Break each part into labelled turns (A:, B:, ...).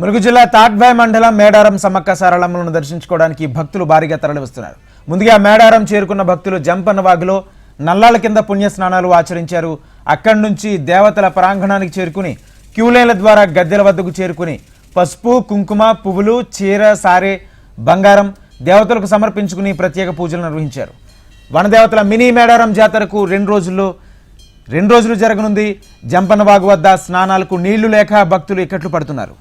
A: ములుగు జిల్లా తాడ్బాయ్ మండలం మేడారం సమ్మక్క సారళమ్మలను దర్శించుకోవడానికి భక్తులు భారీగా తరలివస్తున్నారు. ముందుగా మేడారం చేరుకున్న భక్తులు జంపన్న వాగులో నల్లాల కింద పుణ్య స్నానాలు ఆచరించారు. అక్కడి నుంచి దేవతల ప్రాంగణానికి చేరుకుని క్యూలైన్ల ద్వారా గద్దెల వద్దకు చేరుకుని పసుపు, కుంకుమ, పువ్వులు, చీర, సారే, బంగారం దేవతలకు సమర్పించుకుని ప్రత్యేక పూజలు నిర్వహించారు. వనదేవతల మినీ మేడారం జాతరకు రెండు రోజులు జరగనుంది. జంపన్న వాగు వద్ద స్నానాలకు నీళ్లు లేక భక్తులు ఇక్కట్లు పడుతున్నారు.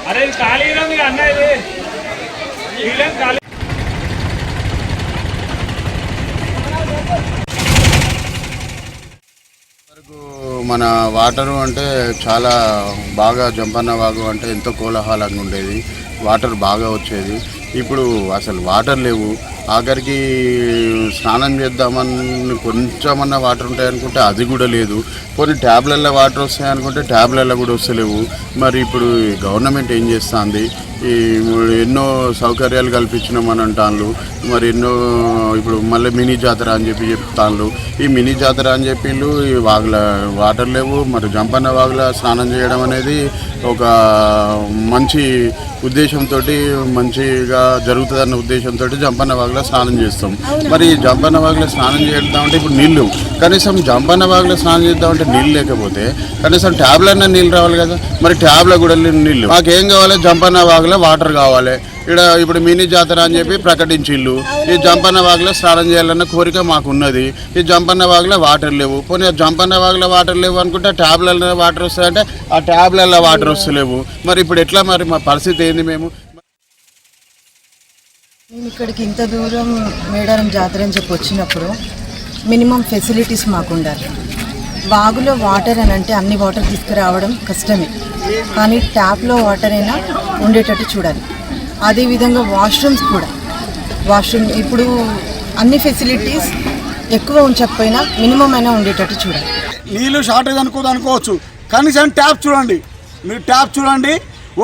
B: अरे खाली अन्ना खाली
C: మన వాటర్ అంటే చాలా బాగా జంపన్న వాగు అంటే ఎంతో కోలాహలంగా ఉండేది. వాటర్ బాగా వచ్చేది. ఇప్పుడు అసలు వాటర్ లేవు. ఆఖరికి స్నానం చేద్దామని కొంచెమన్నా వాటర్ ఉంటాయి అనుకుంటే అది కూడా లేదు. కొన్ని ట్యాబ్లలో వాటర్ వస్తాయి అనుకుంటే ట్యాబ్లలో కూడా వస్తలేవు. మరి ఇప్పుడు గవర్నమెంట్ ఏం చేస్తుంది? ఈ ఎన్నో సౌకర్యాలు కల్పించినామని అంటాను. మరి ఎన్నో ఇప్పుడు మళ్ళీ మినీ జాతర అని చెప్పి చెప్తాను. ఈ మినీ జాతర అని చెప్పి ఈ వాగుల వాటర్ లేవు. మరి జంపన్న వాగుల స్నానం చేయడం అనేది ఒక మంచి ఉద్దేశంతో మంచిగా జరుగుతుందన్న ఉద్దేశంతో జంపన్న వాగులో స్నానం చేస్తాం. మరి జంపన్న వాగులో స్నానం చేద్దామంటే ఇప్పుడు నీళ్ళు కనీసం జంపన్న వాగులో స్నానం చేద్దామంటే నీళ్ళు లేకపోతే కనీసం ట్యాబ్లన్నా నీళ్ళు రావాలి కదా. మరి ట్యాబ్లో కూడా నీళ్ళు మాకేం కావాలి? జంపన్న వాగులో వాటర్ కావాలి. ఇక్కడ ఇప్పుడు మినీ జాతర అని చెప్పి ప్రకటించిళ్ళు. ఈ జంపన్న వాగులో స్నానం చేయాలన్న కోరిక మాకున్నది. ఈ జంపన్న వాగులో వాటర్ లేవు. పోనీ జంపన్న వాగులో వాటర్ లేవు అనుకుంటే ట్యాబ్లలో వాటర్ వస్తాయంటే ఆ ట్యాబ్లలో వాటర్ వస్తలేవు. మరి ఇప్పుడు ఎట్లా? మరి మా పరిస్థితి ఏంది? మేము
D: ఇక్కడికి ఇంత దూరం మేడారం జాతర అని చెప్పి వచ్చినప్పుడు మినిమం ఫెసిలిటీస్ మాకు ఉండాలి. వాగులో వాటర్ అని అంటే అన్ని వాటర్ తీసుకురావడం కష్టమే, కానీ ట్యాప్లో వాటర్ అయినా ఉండేటట్టు చూడాలి. అదేవిధంగా వాష్రూమ్స్ కూడా ఇప్పుడు అన్ని ఫెసిలిటీస్ ఎక్కువ ఉంచకపోయినా మినిమం అయినా ఉండేటట్టు చూడాలి.
E: నీళ్ళు షార్టేజ్ అనుకోవచ్చు, కనీసం ట్యాప్ చూడండి. మీరు ట్యాప్ చూడండి.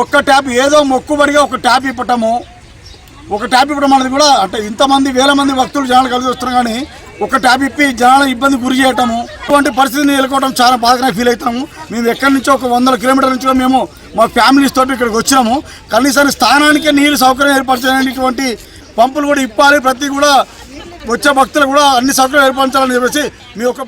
E: ఒక్క ట్యాప్ ఏదో మొక్కుబడిగా ఒక ట్యాప్ ఇప్పటం అనేది కూడా అంటే ఇంతమంది వేల మంది భక్తులు జనాలు కలిసి వస్తున్నారు, కానీ ఒక ట్యాప్ ఇప్పి జనాలు ఇబ్బంది గురి చేయటము ఇటువంటి పరిస్థితిని ఎదుర్కోవడం చాలా బాధగా ఫీల్ అవుతాము. మేము ఎక్కడి నుంచో ఒక 100 కిలోమీటర్ల నుంచి మేము మా ఫ్యామిలీస్ తోటి ఇక్కడికి వచ్చినాము. కనీసం స్థానానికే నీళ్ళు సౌకర్యం ఏర్పరచడానికి పంపులు కూడా ఇప్పాలి. ప్రతి కూడా వచ్చే భక్తులు కూడా అన్ని సౌకర్యాలు ఏర్పరచాలని చెప్పేసి మీ ఒక